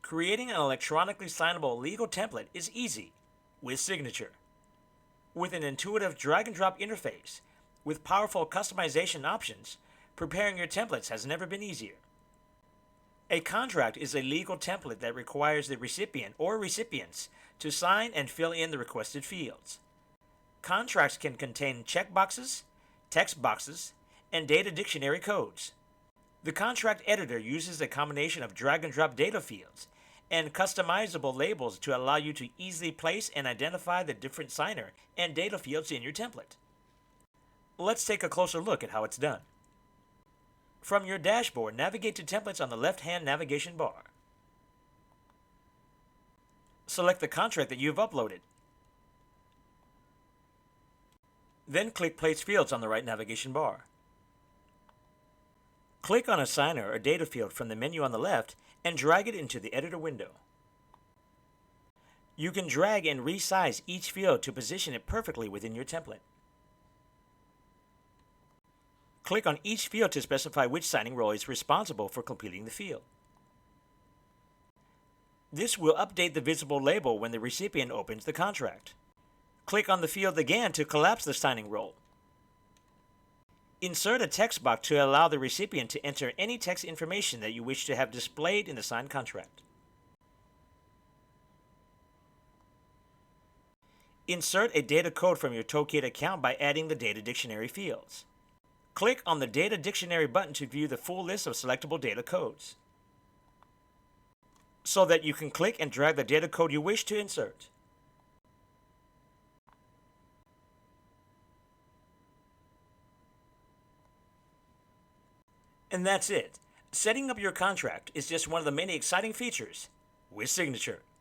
Creating an electronically signable legal template is easy with Signature. With an intuitive drag-and-drop interface, with powerful customization options, preparing your templates has never been easier. A contract is a legal template that requires the recipient or recipients to sign and fill in the requested fields. Contracts can contain checkboxes, text boxes, and data dictionary codes. The contract editor uses a combination of drag-and-drop data fields and customizable labels to allow you to easily place and identify the different signer and data fields in your template. Let's take a closer look at how it's done. From your dashboard, navigate to Templates on the left-hand navigation bar. Select the contract that you've uploaded. Then click Place Fields on the right navigation bar. Click on a signer or data field from the menu on the left and drag it into the editor window. You can drag and resize each field to position it perfectly within your template. Click on each field to specify which signing role is responsible for completing the field. This will update the visible label when the recipient opens the contract. Click on the field again to collapse the signing role. Insert a text box to allow the recipient to enter any text information that you wish to have displayed in the signed contract. Insert a data code from your Toolkit account by adding the data dictionary fields. Click on the Data Dictionary button to view the full list of selectable data codes, so that you can click and drag the data code you wish to insert. And that's it. Setting up your contract is just one of the many exciting features with Signature.